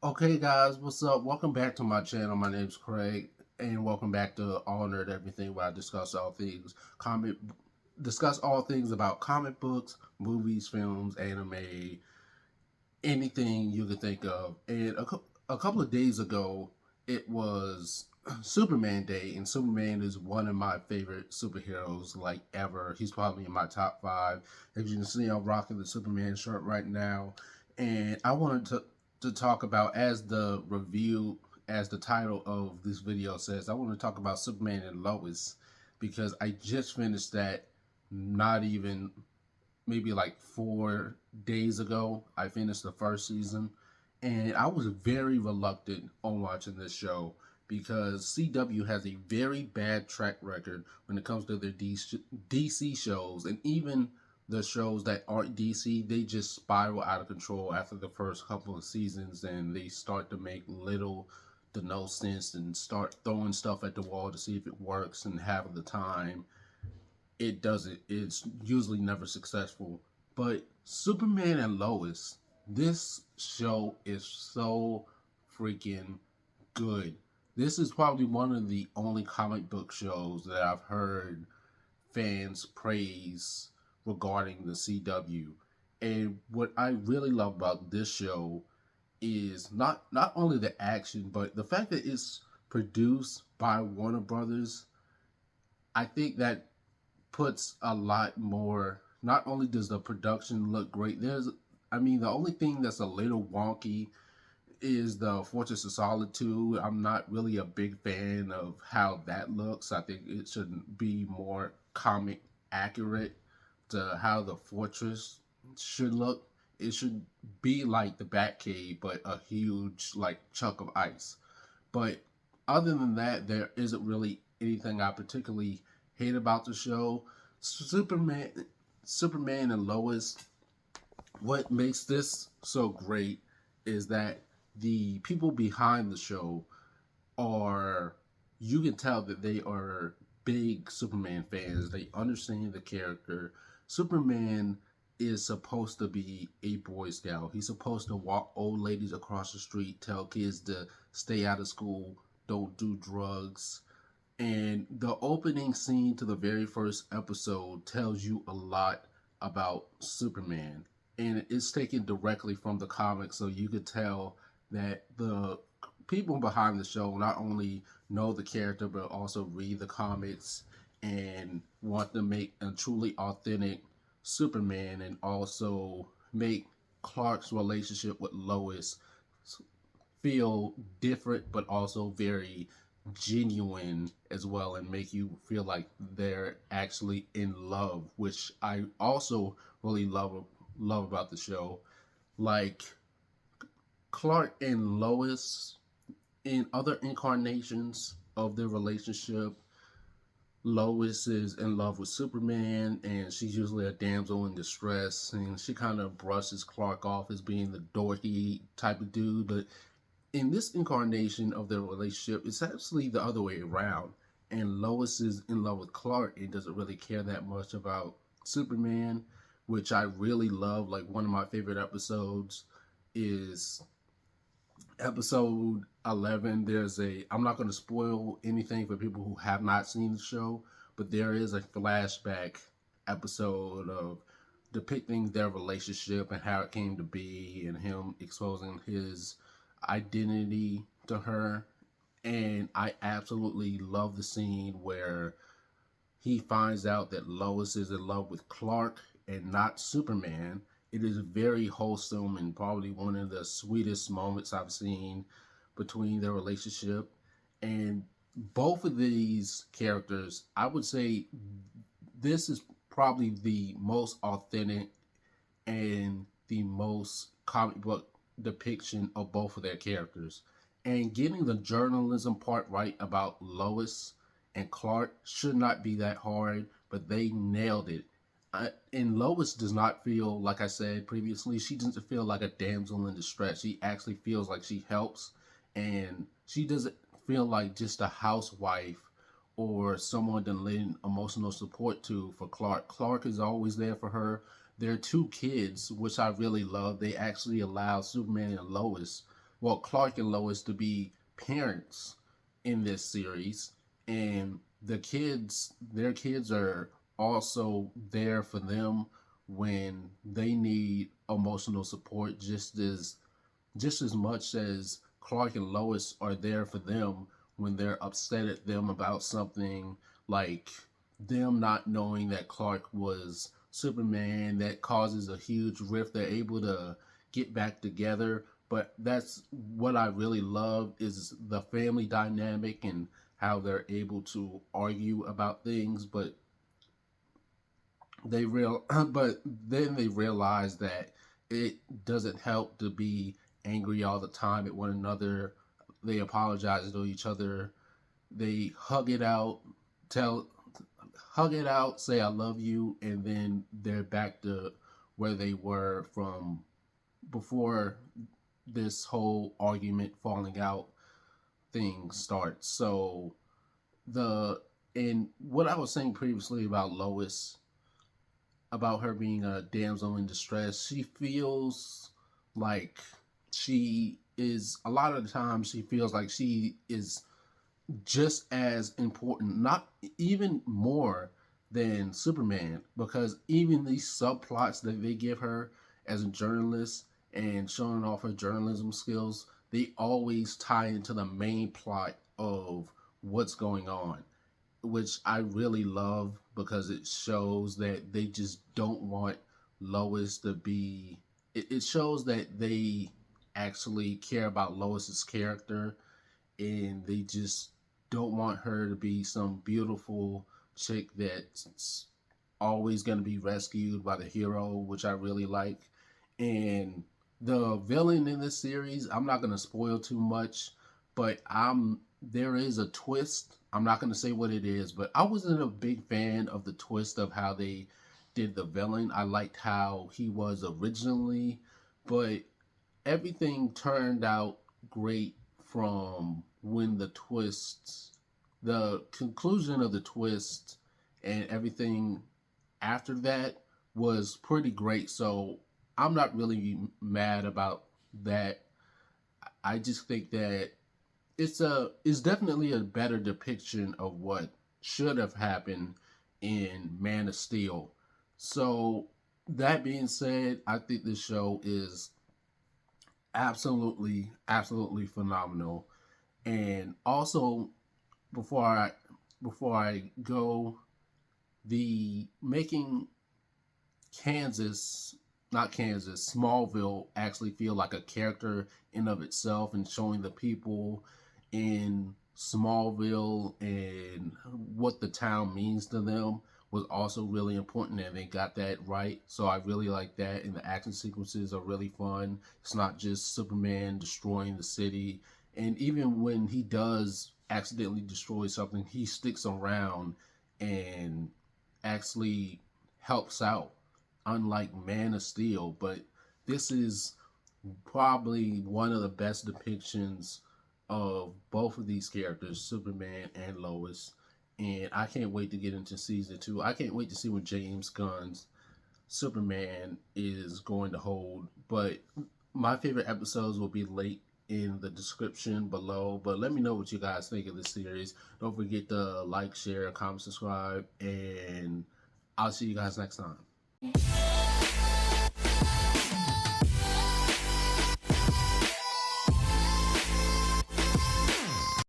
Okay, guys, what's up? Welcome back to my channel. My name's Craig, and welcome back to All Nerd Everything, where I discuss all things about comic books, movies, films, anime, anything you could think of. A couple of days ago, it was Superman Day, and Superman is one of my favorite superheroes, like ever. He's probably in my top five. As you can see, I'm rocking the Superman shirt right now, and I wanted to talk about as the title of this video says. I want to talk about Superman and Lois because I just finished that not even maybe like 4 days ago. I finished the first season, and I was very reluctant on watching this show because CW has a very bad track record when it comes to their DC shows, and even the shows that aren't DC, they just spiral out of control after the first couple of seasons, and they start to make little to no sense and start throwing stuff at the wall to see if it works, and half of the time it doesn't. It's usually never successful. But Superman and Lois, this show is so freaking good. This is probably one of the only comic book shows that I've heard fans praise regarding the CW. And what I really love about this show is not only the action, but the fact that it's produced by Warner Brothers. I think that puts a lot more. Not only does the production look great, the only thing that's a little wonky is the Fortress of Solitude. I'm not really a big fan of how that looks. I think it should be more comic accurate to how the fortress should look. It should be like the Batcave, but a huge like chunk of ice. But other than that, there isn't really anything I particularly hate about the show. Superman, Superman and Lois. What makes this so great is that the people behind the show are. You can tell that they are big Superman fans. They understand the character. Superman is supposed to be a Boy Scout. He's supposed to walk old ladies across the street, tell kids to stay out of school, don't do drugs. And the opening scene to the very first episode tells you a lot about Superman. And it's taken directly from the comics, so you could tell that the people behind the show not only know the character but also read the comics and want to make a truly authentic Superman, and also make Clark's relationship with Lois feel different but also very genuine as well, and make you feel like they're actually in love, which I also really love about the show. Like Clark and Lois in other incarnations of their relationship, Lois is in love with Superman, and she's usually a damsel in distress, and she kind of brushes Clark off as being the dorky type of dude. But in this incarnation of their relationship, it's actually the other way around. And Lois is in love with Clark and doesn't really care that much about Superman, which I really love. Like, one of my favorite episodes is episode 11. I'm not going to spoil anything for people who have not seen the show, but there is a flashback episode of depicting their relationship and how it came to be, and him exposing his identity to her. And I absolutely love the scene where he finds out that Lois is in love with Clark and not Superman. It is very wholesome and probably one of the sweetest moments I've seen between their relationship. And both of these characters, I would say this is probably the most authentic and the most comic book depiction of both of their characters. And getting the journalism part right about Lois and Clark should not be that hard, but they nailed it. And Lois does not feel, like I said previously, she doesn't feel like a damsel in distress. She actually feels like she helps, and she doesn't feel like just a housewife or someone to lend emotional support to for Clark. Clark is always there for her. Their two kids, which I really love, they actually allow Superman and Lois well, Clark and Lois to be parents in this series, and their kids are also there for them when they need emotional support, just as much as Clark and Lois are there for them when they're upset at them about something, like them not knowing that Clark was Superman. That causes a huge rift. They're able to get back together. But that's what I really love is the family dynamic and how they're able to argue about things, but but then they realize that it doesn't help to be angry all the time at one another. They apologize to each other. They tell hug it out, say I love you, and then they're back to where they were from before this whole argument falling out thing starts. So the and what I was saying previously about Lois, about her being a damsel in distress, she feels like she is a lot of the time she feels like she is just as important, not even more than Superman, because even these subplots that they give her as a journalist and showing off her journalism skills, they always tie into the main plot of what's going on, which I really love because it shows that they just don't want Lois to be. It shows that they actually care about Lois's character, and they just don't want her to be some beautiful chick that's always going to be rescued by the hero, which I really like. And the villain in this series, I'm not going to spoil too much, but there is a twist. I'm not going to say what it is, but I wasn't a big fan of the twist of how they did the villain. I liked how he was originally, but everything turned out great from when the conclusion of the twist, and everything after that was pretty great. So I'm not really mad about that. I just think that it's definitely a better depiction of what should have happened in Man of Steel. So that being said, I think this show is absolutely phenomenal. And also, before I before I go, the making Kansas, not Kansas, Smallville actually feel like a character in of itself, and showing the people in Smallville and what the town means to them was also really important, and they got that right. So I really like that, and the action sequences are really fun. It's not just Superman destroying the city, and even when he does accidentally destroy something, he sticks around and actually helps out, unlike Man of Steel. But this is probably one of the best depictions of both of these characters, Superman and Lois. And I can't wait to get into season two. I can't wait to see what James Gunn's Superman is going to hold. But my favorite episodes will be late in the description below. But let me know what you guys think of this series. Don't forget to like, share, comment, subscribe, and I'll see you guys next time.